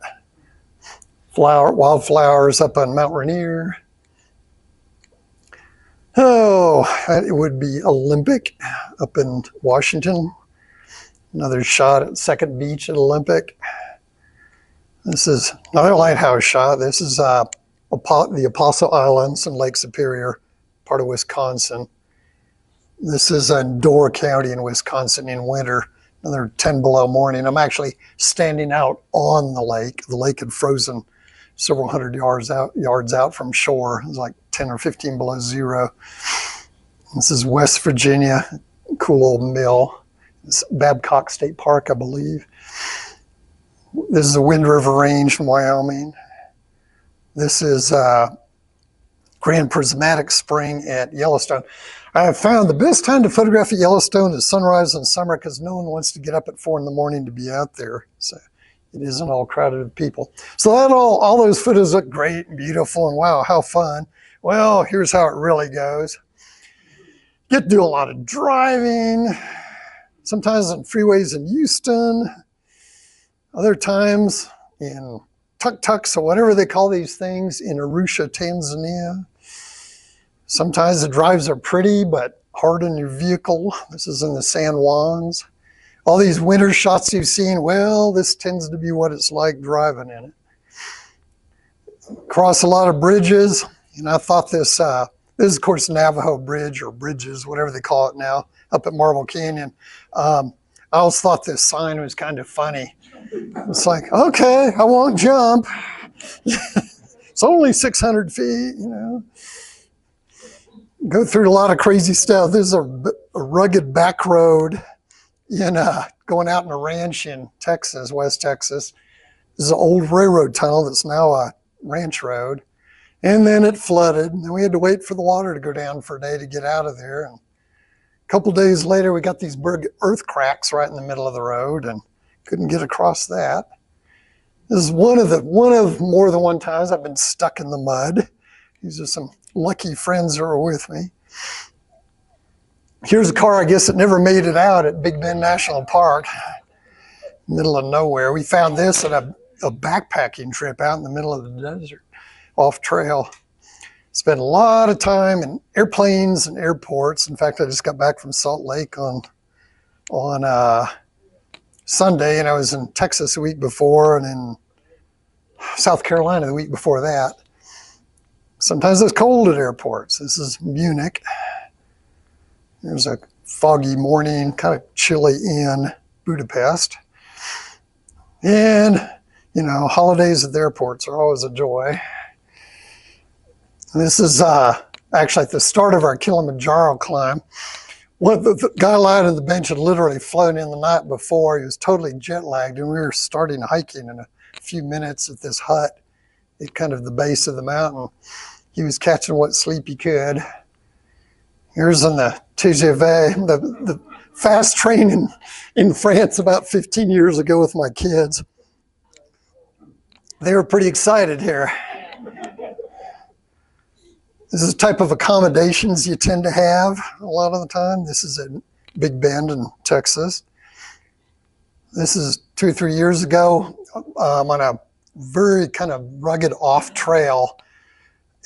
Wildflowers up on Mount Rainier. Oh, it would be Olympic up in Washington. Another shot at Second Beach at Olympic. This is another lighthouse shot. This is the Apostle Islands in Lake Superior, part of Wisconsin. This is in Door County in Wisconsin in winter. Another 10 below morning. I'm actually standing out on the lake. The lake had frozen several hundred yards out from shore. It was like 10 or 15 below zero. This is West Virginia, cool old mill. It's Babcock State Park, I believe. This is the Wind River Range from Wyoming. This is Grand Prismatic Spring at Yellowstone. I have found the best time to photograph at Yellowstone is sunrise in summer because no one wants to get up at 4 in the morning to be out there. So it isn't all crowded with people. So that all those photos look great and beautiful and wow, how fun. Well, here's how it really goes. Get to do a lot of driving, sometimes on freeways in Houston, other times in tuk-tuks or whatever they call these things in Arusha, Tanzania. Sometimes the drives are pretty, but hard on your vehicle. This is in the San Juans. All these winter shots you've seen, well, this tends to be what it's like driving in it. Cross a lot of bridges. And I thought this is, of course, Navajo Bridge or bridges, whatever they call it now, up at Marble Canyon. I always thought this sign was kind of funny. It's like, okay, I won't jump. It's only 600 feet, you know. Go through a lot of crazy stuff. There's a rugged back road going out in a ranch in Texas, West Texas. This is an old railroad tunnel that's now a ranch road. And then it flooded, and we had to wait for the water to go down for a day to get out of there. And a couple days later, we got these big earth cracks right in the middle of the road and couldn't get across that. This is one of more than one times I've been stuck in the mud. These are some lucky friends that were with me. Here's a car, I guess, that never made it out at Big Bend National Park, middle of nowhere. We found this at a backpacking trip out in the middle of the desert, off trail. Spent a lot of time in airplanes and airports. In fact, I just got back from Salt Lake on Sunday, and I was in Texas the week before and in South Carolina the week before that. Sometimes it's cold at airports. This is Munich. There's a foggy morning, kind of chilly in Budapest. And, holidays at the airports are always a joy. This is actually at the start of our Kilimanjaro climb. The guy lying on the bench had literally flown in the night before. He was totally jet lagged, and we were starting hiking in a few minutes at this hut at kind of the base of the mountain. He was catching what sleep he could. Here's on the TGV, the fast train in France about 15 years ago with my kids. They were pretty excited here. This is the type of accommodations you tend to have a lot of the time. This is at Big Bend in Texas. This is 2 or 3 years ago on a very kind of rugged off-trail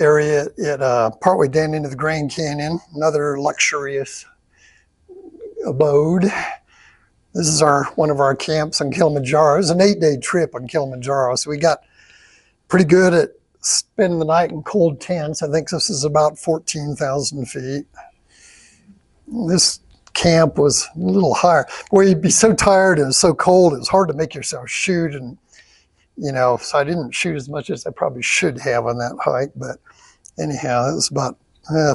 area partway down into the Grand Canyon, another luxurious abode. This is one of our camps on Kilimanjaro. It was an 8-day trip on Kilimanjaro, so we got pretty good at spending the night in cold tents. I think this is about 14,000 feet. This camp was a little higher. Where you'd be so tired and so cold, it was hard to make yourself shoot. And, so I didn't shoot as much as I probably should have on that hike. But anyhow, it was about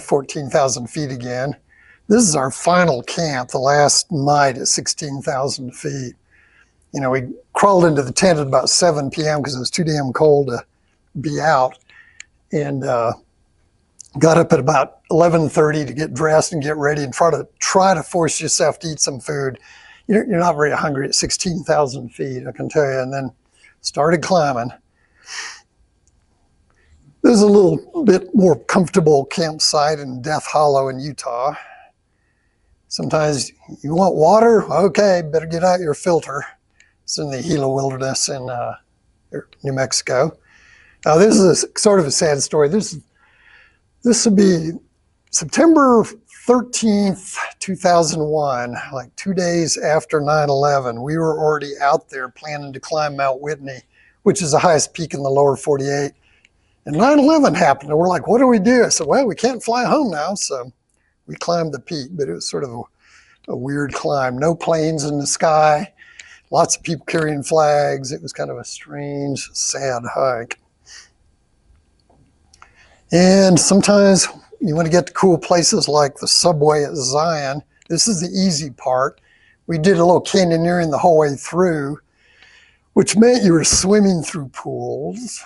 14,000 feet again. This is our final camp, the last night at 16,000 feet. We crawled into the tent at about 7 p.m. because it was too damn cold to be out, and got up at about 11:30 to get dressed and get ready and try to force yourself to eat some food. You're not very hungry at 16,000 feet, I can tell you. And then started climbing. There's a little bit more comfortable campsite in Death Hollow in Utah. Sometimes you want water? Okay, better get out your filter. It's in the Gila Wilderness in New Mexico. Now, this is sort of a sad story. This would be September 13th, 2001, like 2 days after 9/11. We were already out there planning to climb Mount Whitney, which is the highest peak in the lower 48. And 9/11 happened, and we're like, what do we do? I said, well, we can't fly home now, so we climbed the peak, but it was sort of a weird climb. No planes in the sky, lots of people carrying flags. It was kind of a strange, sad hike. And sometimes you want to get to cool places like the subway at Zion. This is the easy part. We did a little canyoneering the whole way through, which meant you were swimming through pools,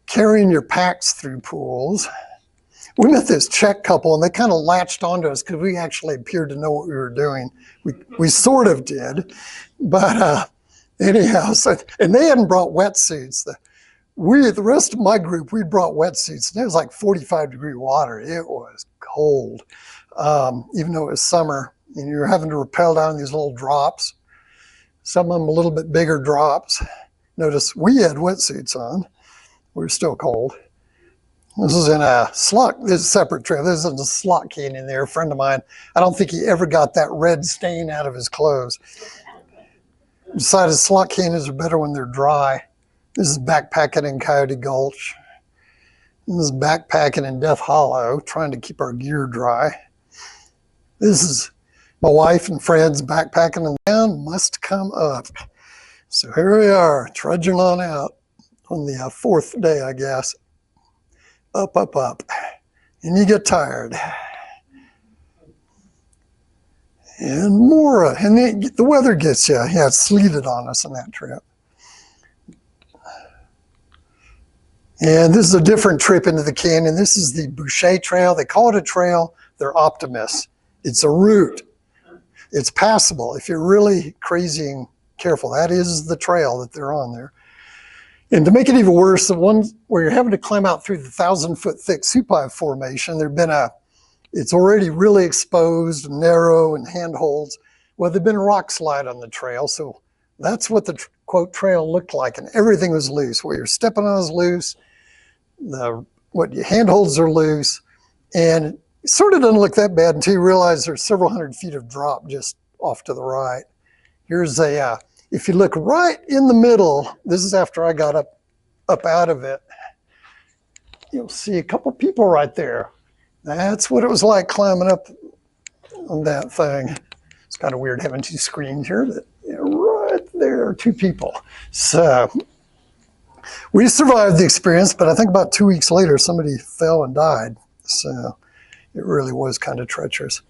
carrying your packs through pools. We met this Czech couple, and they kind of latched onto us because we actually appeared to know what we were doing. We sort of did, but anyhow, and they hadn't brought wetsuits. The rest of my group, we brought wetsuits, and it was like 45-degree water. It was cold, even though it was summer, and you were having to rappel down these little drops, some of them a little bit bigger drops. Notice we had wetsuits on. We were still cold. This is in a slot. This is a separate trail. This is a slot canyon there. A friend of mine, I don't think he ever got that red stain out of his clothes. Decided slot canyons are better when they're dry. This is backpacking in Coyote Gulch. This is backpacking in Death Hollow, trying to keep our gear dry. This is my wife and friends backpacking, and down must come up. So here we are, trudging on out on the fourth day, I guess. Up, up, up. And you get tired. And more, and the weather gets you. Yeah, it sleeted on us on that trip. And this is a different trip into the canyon. This is the Boucher Trail. They call it a trail. They're optimists. It's a route. It's passable if you're really crazy and careful. That is the trail that they're on there. And to make it even worse, the one where you're having to climb out through the 1,000-foot thick Supine Formation, it's already really exposed, narrow, and handholds. Well, there'd been a rock slide on the trail, so that's what the quote trail looked like, and everything was loose. What you're stepping on is loose. What your handholds are loose, and it sort of doesn't look that bad until you realize there's several hundred feet of drop just off to the right. Here's if you look right in the middle, this is after I got up out of it, you'll see a couple people right there. That's what it was like climbing up on that thing. It's kind of weird having two screens here, but right there are two people. So we survived the experience, but I think about 2 weeks later, somebody fell and died. So it really was kind of treacherous.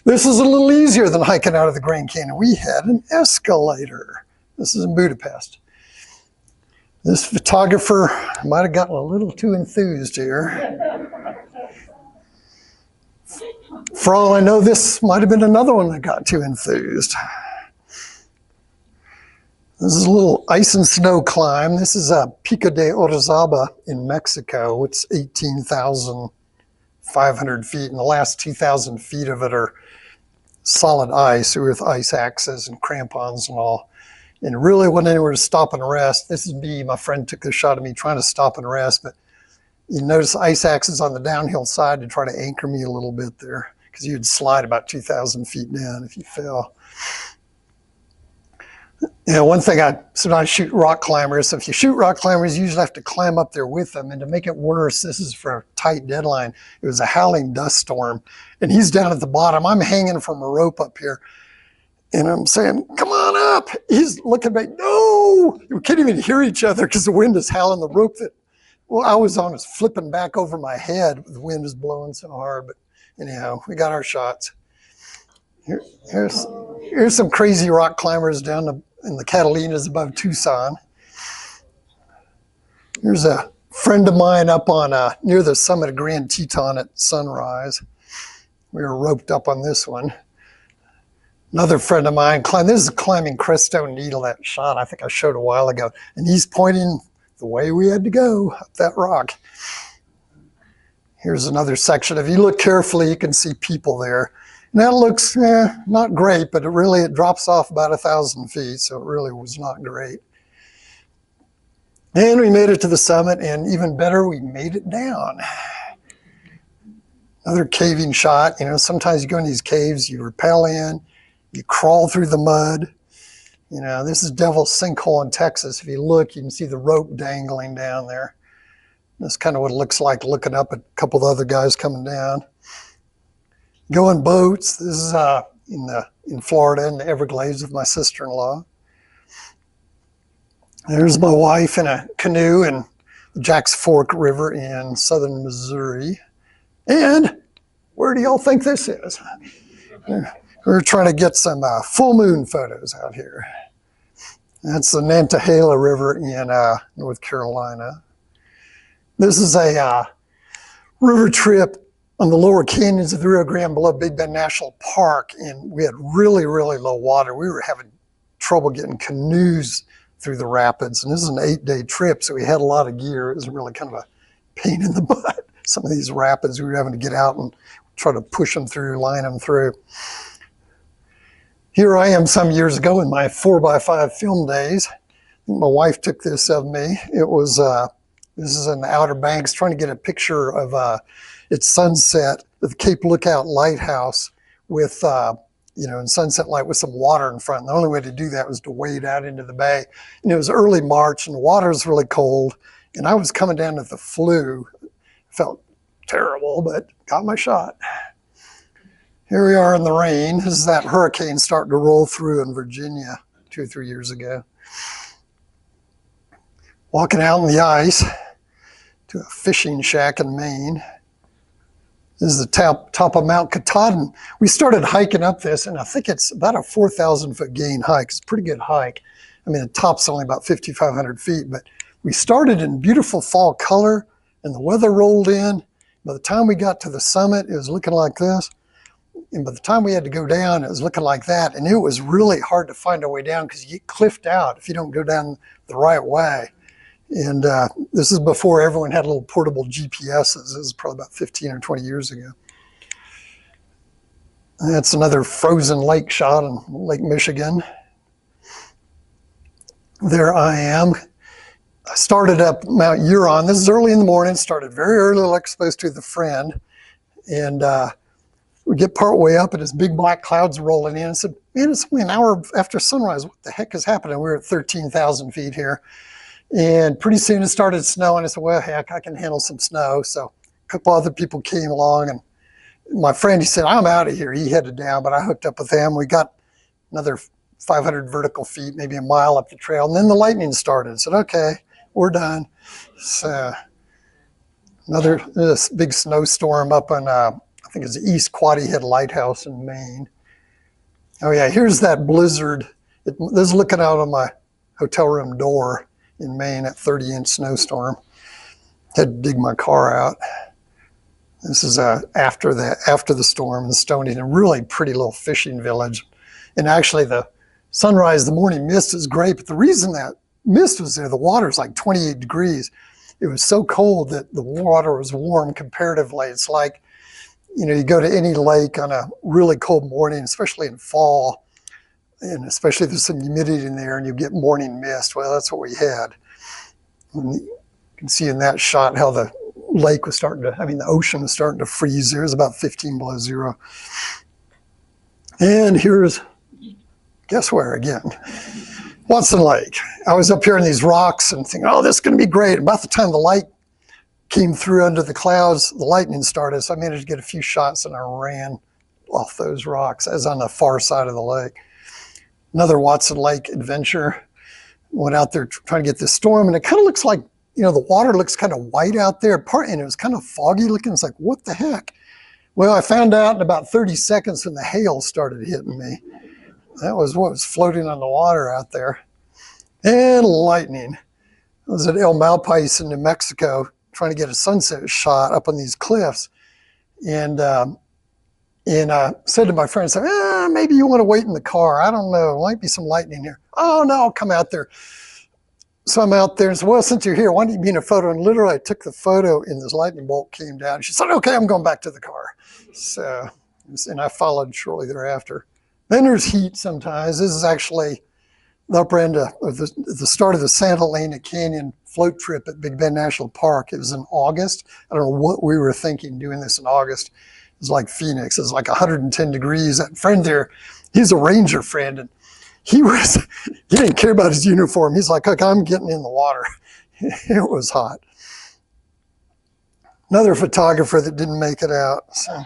This is a little easier than hiking out of the Grand Canyon. We had an escalator. This is in Budapest. This photographer might have gotten a little too enthused here. For all I know, this might have been another one that got too enthused. This is a little ice and snow climb. This is Pico de Orizaba in Mexico. It's 18,500 feet, and the last 2,000 feet of it are solid ice with ice axes and crampons and all. And really wasn't anywhere to stop and rest. This is me. My friend took the shot of me trying to stop and rest, but you notice ice axes on the downhill side to try to anchor me a little bit there, because you'd slide about 2,000 feet down if you fell. One thing I shoot rock climbers. So if you shoot rock climbers, you usually have to climb up there with them. And to make it worse, this is for a tight deadline. It was a howling dust storm, and he's down at the bottom. I'm hanging from a rope up here, and I'm saying, "Come on up." He's looking at me. No, we can't even hear each other because the wind is howling. The rope that I was on is flipping back over my head. The wind is blowing so hard. But anyhow, we got our shots. Here's some crazy rock climbers down in the Catalinas above Tucson. Here's a friend of mine up on near the summit of Grand Teton at sunrise. We were roped up on this one. Another friend of mine this is climbing Crestone Needle, that shot I think I showed a while ago, and he's pointing the way we had to go up that rock. Here's another section. If you look carefully, you can see people there. And that looks not great, but it drops off about 1,000 feet, so it really was not great. And we made it to the summit, and even better, we made it down. Another caving shot. Sometimes you go in these caves, you rappel in, you crawl through the mud. This is Devil's Sinkhole in Texas. If you look, you can see the rope dangling down there. That's kind of what it looks like looking up at a couple of other guys coming down. Go in boats. This is in Florida in the Everglades with my sister-in-law. There's my wife in a canoe in the Jack's Fork River in southern Missouri. And where do y'all think this is? We're trying to get some full moon photos out here. That's the Nantahala River in North Carolina. This is a river trip on the lower canyons of the Rio Grande below Big Bend National Park, and we had really, really low water. We were having trouble getting canoes through the rapids, and this is an 8-day trip, so we had a lot of gear. It was really kind of a pain in the butt. Some of these rapids, we were having to get out and try to push them through, line them through. Here I am some years ago in my 4x5 film days. My wife took this of me. It was, this is in the Outer Banks, trying to get a picture of its sunset at the Cape Lookout Lighthouse with and Sunset Light with some water in front. And the only way to do that was to wade out into the bay. And it was early March and the water was really cold. And I was coming down with the flu. Felt terrible, but got my shot. Here we are in the rain. This is that hurricane starting to roll through in Virginia 2 or 3 years ago. Walking out on the ice to a fishing shack in Maine. This is the top of Mount Katahdin. We started hiking up this, and I think it's about a 4,000-foot gain hike. It's a pretty good hike. I mean, the top's only about 5,500 feet, but we started in beautiful fall color, and the weather rolled in. By the time we got to the summit, it was looking like this. And by the time we had to go down, it was looking like that. And it was really hard to find our way down because you get cliffed out if you don't go down the right way. And this is before everyone had little portable GPSs. This is probably about 15 or 20 years ago. And that's another frozen lake shot in Lake Michigan. There I am. I started up Mount Huron. This is early in the morning. Started very early, like supposed to with a friend. And we get part way up and this big black clouds rolling in. I said, man, it's only an hour after sunrise. What the heck is happening? We're at 13,000 feet here. And pretty soon it started snowing. I said, well, heck, I can handle some snow. So a couple other people came along, and my friend, he said, I'm out of here. He headed down, but I hooked up with him. We got another 500 vertical feet, maybe a mile up the trail. And then the lightning started. I said, okay, we're done. So another this big snowstorm up on, I think it's the East Quoddy Head Lighthouse in Maine. Oh yeah, here's that blizzard. This is looking out on my hotel room door in Maine, at 30-inch snowstorm. Had to dig my car out. This is after the storm in Stony, a really pretty little fishing village. And actually the sunrise, the morning mist is great, but the reason that mist was there, the water's like 28 degrees. It was so cold that the water was warm comparatively. It's like, you go to any lake on a really cold morning, especially in fall, and especially if there's some humidity in there and you get morning mist. Well, that's what we had. And you can see in that shot how the lake was the ocean was starting to freeze there. It was about 15 below zero. And here's, guess where again? Watson Lake. I was up here in these rocks and thinking, oh, this is going to be great. About the time the light came through under the clouds, the lightning started, so I managed to get a few shots and I ran off those rocks. I was on the far side of the lake. Another Watson Lake adventure. Went out there trying to get this storm, and it kind of looks like, the water looks kind of white out there, and it was kind of foggy looking. It's like, what the heck? Well, I found out in about 30 seconds when the hail started hitting me. That was what was floating on the water out there. And lightning. I was at El Malpais in New Mexico trying to get a sunset shot up on these cliffs. And I said to my friend, maybe you want to wait in the car. I don't know. There might be some lightning here. Oh, no, I'll come out there. So I'm out there and said, well, since you're here, why don't you be in a photo? And literally I took the photo and this lightning bolt came down. She said, okay, I'm going back to the car. So, and I followed shortly thereafter. Then there's heat sometimes. This is actually the upper end of the start of the Santa Elena Canyon float trip at Big Bend National Park. It was in August. I don't know what we were thinking doing this in August. It was like Phoenix. It was like 110 degrees. That friend there, he's a ranger friend, and he didn't care about his uniform. He's like, look, I'm getting in the water. It was hot. Another photographer that didn't make it out. So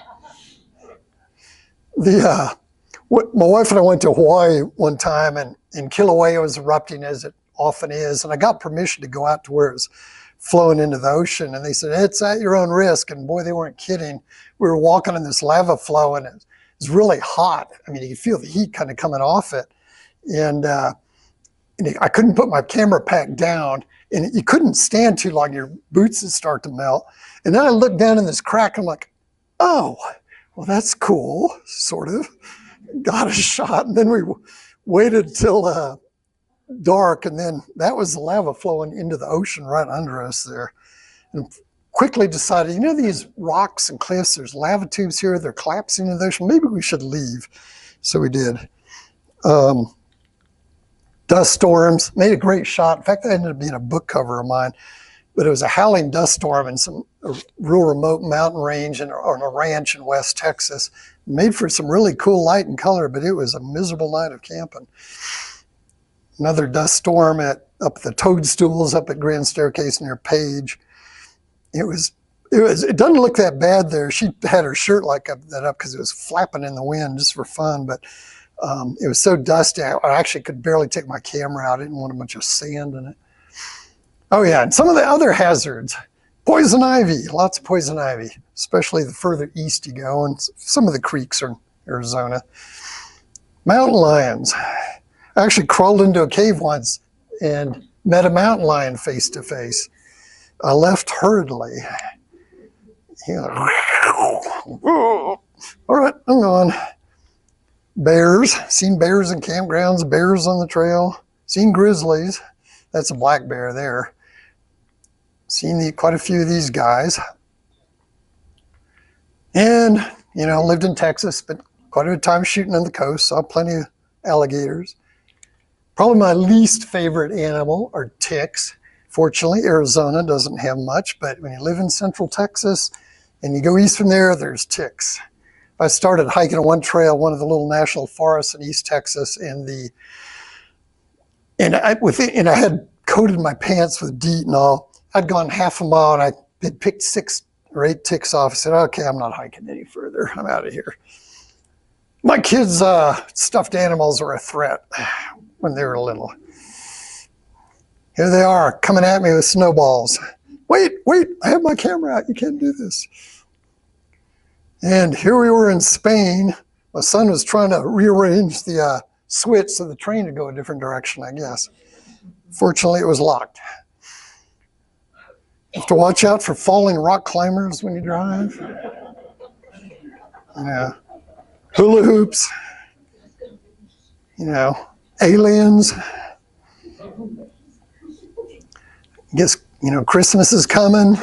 my wife and I went to Hawaii one time, and Kilauea was erupting as it often is, and I got permission to go out to where it was flowing into the ocean, and they said, it's at your own risk, and boy, they weren't kidding. We were walking in this lava flow, and it was really hot. I mean, you could feel the heat kind of coming off it, and I couldn't put my camera pack down, and you couldn't stand too long. Your boots would start to melt, and then I looked down in this crack, I'm like, oh, well, that's cool, sort of. Got a shot, and then we waited till dark, and then that was the lava flowing into the ocean right under us there. And quickly decided, these rocks and cliffs, there's lava tubes here, they're collapsing in the ocean, maybe we should leave. So we did. Dust storms, made a great shot. In fact, that ended up being a book cover of mine. but it was a howling dust storm in a real remote mountain range on a ranch in West Texas. Made for some really cool light and color, but it was a miserable night of camping. Another dust storm up the toadstools up at Grand Staircase near Page. It doesn't look that bad there. She had her shirt like that up because it was flapping in the wind just for fun, but it was so dusty, I actually could barely take my camera out. I didn't want a bunch of sand in it. Oh yeah, and some of the other hazards. Poison ivy, lots of poison ivy, especially the further east you go, and some of the creeks are in Arizona. Mountain lions. I actually crawled into a cave once and met a mountain lion face to face. I left hurriedly. All right, I'm gone. Bears, seen bears in campgrounds, bears on the trail, seen grizzlies. That's a black bear there. Seen quite a few of these guys. And, lived in Texas, spent quite a bit of time shooting on the coast, saw plenty of alligators. Probably my least favorite animal are ticks. Fortunately, Arizona doesn't have much, but when you live in central Texas and you go east from there, there's ticks. I started hiking on one trail, one of the little national forests in East Texas, and I had coated my pants with DEET and all. I'd gone half a mile and I had picked 6 or 8 ticks off. I said, okay, I'm not hiking any further. I'm out of here. My kids' stuffed animals were a threat when they were little. Here they are coming at me with snowballs. Wait, I have my camera out. You can't do this. And here we were in Spain. My son was trying to rearrange the switch so the train would go a different direction, I guess. Fortunately, it was locked. You have to watch out for falling rock climbers when you drive. Yeah. Hula hoops. Aliens. I guess, Christmas is coming.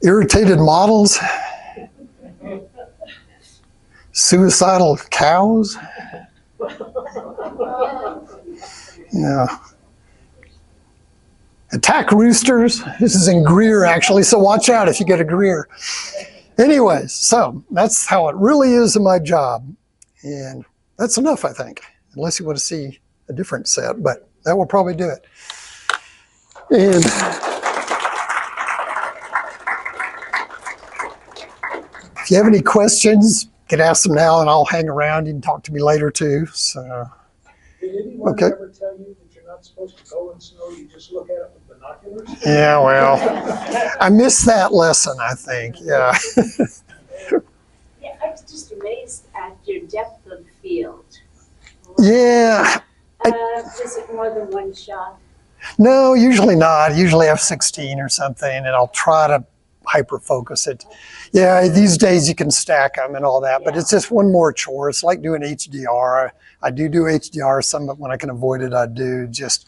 Irritated models. Suicidal cows. Attack roosters. This is in Greer, actually, so watch out if you get a Greer. Anyways, so that's how it really is in my job. And that's enough, I think, unless you want to see a different set, but that will probably do it. And if you have any questions, you can ask them now and I'll hang around. You can talk to me later too. So, did anyone ever tell you that you're not supposed to go in snow, you just look at it with binoculars? Yeah, well, I missed that lesson, I think, yeah. Yeah, I was just amazed at your depth of field. Yeah. Is it more than one shot? No, usually not. Usually I have 16 or something, and I'll try to hyper focus it. Yeah, these days you can stack them and all that, but it's just one more chore. It's like doing HDR. I do HDR some, but when I can avoid it, I do. Just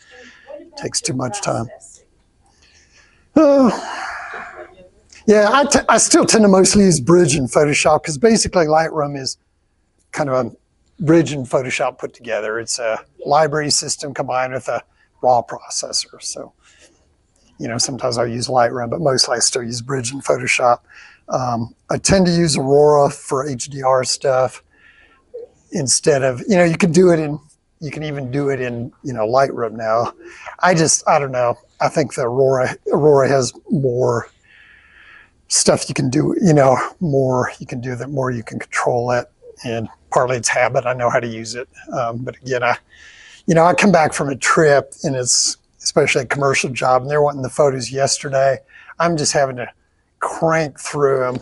takes too much time. Yeah, I still tend to mostly use Bridge in Photoshop because basically Lightroom is kind of a Bridge and Photoshop put together. It's a library system combined with a raw processor. So, sometimes I'll use Lightroom, but mostly I still use Bridge and Photoshop. I tend to use Aurora for HDR stuff instead of, you can even do it in, Lightroom now. I don't know. I think the Aurora has more stuff you can do, more you can do, the more you can control it. And partly it's habit. I know how to use it. But again, I come back from a trip and it's especially a commercial job and they're wanting the photos yesterday. I'm just having to crank through them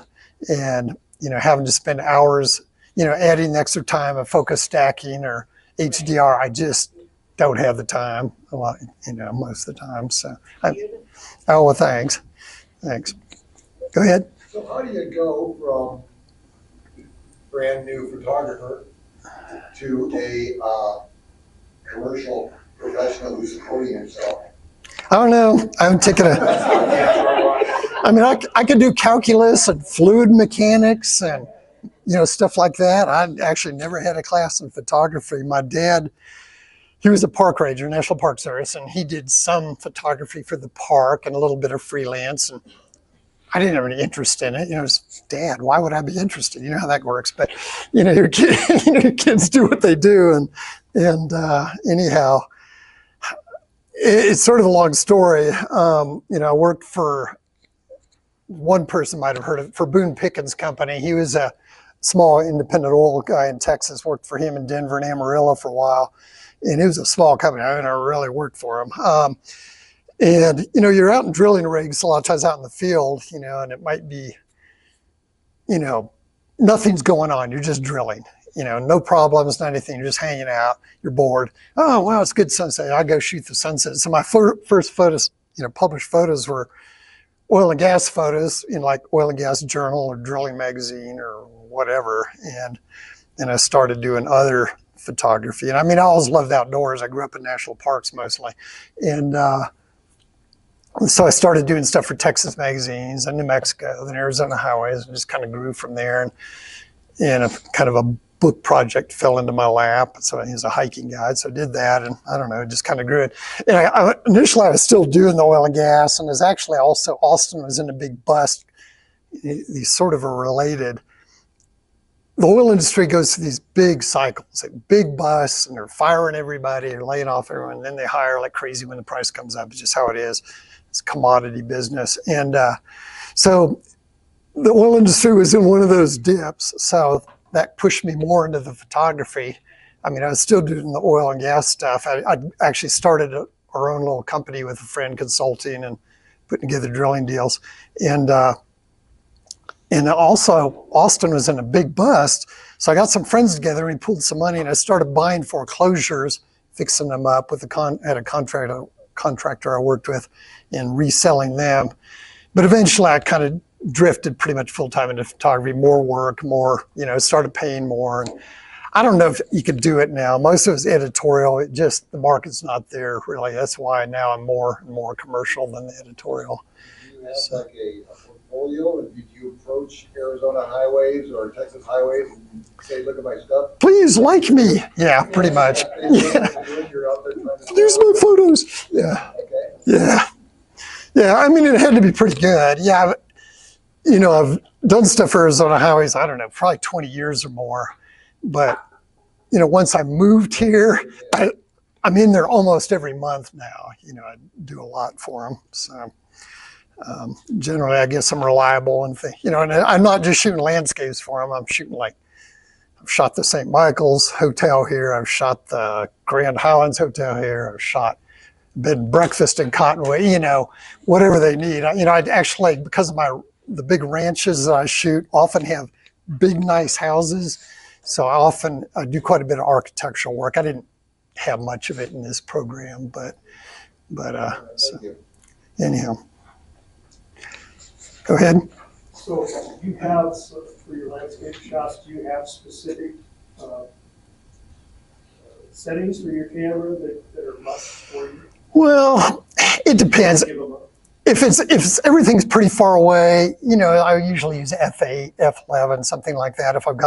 and, having to spend hours, adding extra time of focus stacking or HDR. I just don't have the time a lot, most of the time. So, well, thanks. Go ahead. So how do you go from brand new photographer to a commercial professional who's supporting himself? I don't know. I haven't taken I could do calculus and fluid mechanics and, stuff like that. I actually never had a class in photography. My dad he was a park ranger, National Park Service, and he did some photography for the park and a little bit of freelance. And I didn't have any interest in it. It's, Dad, why would I be interested? You know how that works. But, your your kids do what they do. And anyhow, it's sort of a long story. I worked for, one person might have heard of it, for Boone Pickens Company. He was a small independent oil guy in Texas, worked for him in Denver and Amarillo for a while. And it was a small company. I never really worked for him. And, you're out in drilling rigs a lot of times out in the field, and it might be, nothing's going on. You're just drilling, no problems, not anything. You're just hanging out. You're bored. Oh, wow, it's good sunset. I go shoot the sunset. So my first photos, published photos were oil and gas photos in like Oil and Gas Journal or Drilling Magazine or whatever. And I started doing other photography. And I always loved outdoors. I grew up in national parks mostly. And so I started doing stuff for Texas magazines and New Mexico, then Arizona highways, and just kind of grew from there. And a kind of a book project fell into my lap. So he was a hiking guide, so I did that, and I don't know, just kind of grew it. And initially I was still doing the oil and gas, and was actually also, Austin was in a big bust. These sort of are related. The oil industry goes through these big cycles, like big busts, and they're firing everybody, they're laying off everyone, and then they hire like crazy when the price comes up. It's just how it is. It's a commodity business. And so the oil industry was in one of those dips. So that pushed me more into the photography. I was still doing the oil and gas stuff. I actually started our own little company with a friend, consulting and putting together drilling deals. And also Austin was in a big bust. So I got some friends together and we pulled some money and I started buying foreclosures, fixing them up with had a contractor I worked with and reselling them. But eventually I kind of drifted pretty much full time into photography, more work, more, started paying more. And I don't know if you could do it now. Most of it's editorial. It just, the market's not there really. That's why now I'm more and more commercial than the editorial. Do you have like a portfolio? Did you approach Arizona highways or Texas highways and say, look at my stuff? Please like me. Yeah, pretty much. Yeah. Here's my photos. Yeah. Okay. Yeah. Yeah, it had to be pretty good. Yeah, I've done stuff for Arizona highways, I don't know, probably 20 years or more. But, once I moved here, I'm in there almost every month now. I do a lot for them. So generally, I guess I'm reliable and and I'm not just shooting landscapes for them. I'm shooting I've shot the St. Michael's Hotel here. I've shot the Grand Highlands Hotel here. I've shot bed and breakfast in Cottonwood, whatever they need. I actually, because of the big ranches that I shoot, often have big, nice houses. So I do quite a bit of architectural work. I didn't have much of it in this program, but so, anyhow, go ahead. So you have, for your landscape shots, do you have specific settings for your camera that are must for you? Well, it depends. If everything's pretty far away, I usually use f8, f11, something like that. If I've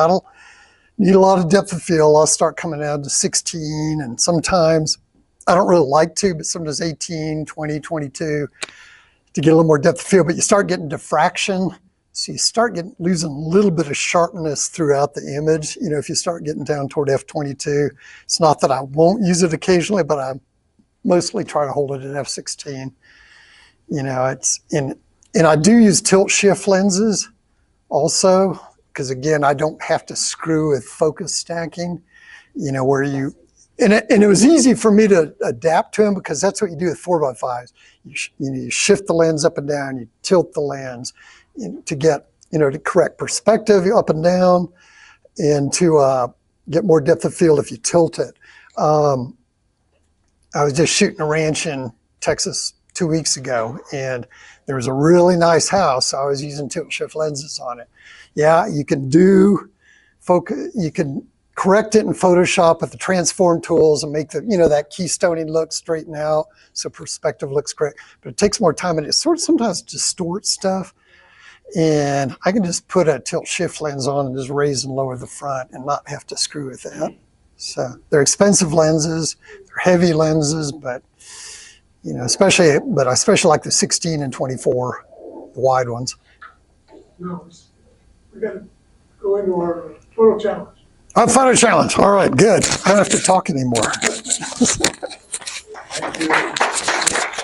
need a lot of depth of field, I'll start coming down to 16, and sometimes I don't really like to, but sometimes 18, 20, 22 to get a little more depth of field. But you start getting diffraction, so you start losing a little bit of sharpness throughout the image. If you start getting down toward f22, it's not that I won't use it occasionally, but I mostly try to hold it at f16. And I do use tilt shift lenses also, because again, I don't have to screw with focus stacking, where and it was easy for me to adapt to them because that's what you do with 4x5s. You shift the lens up and down, you tilt the lens to get, to correct perspective up and down, and to get more depth of field if you tilt it. I was just shooting a ranch in Texas 2 weeks ago, and there was a really nice house. So I was using tilt shift lenses on it. Yeah, you can do focus. You can correct it in Photoshop with the transform tools and make the that keystoning look straighten out so perspective looks correct. But it takes more time, and it sort of sometimes distorts stuff. And I can just put a tilt shift lens on and just raise and lower the front and not have to screw with that. So they're expensive lenses. They're heavy lenses, but you know, especially like the 16 and 24, the wide ones. No, we gotta go into our photo challenge. Oh, photo challenge. All right, good. I don't have to talk anymore. Thank you.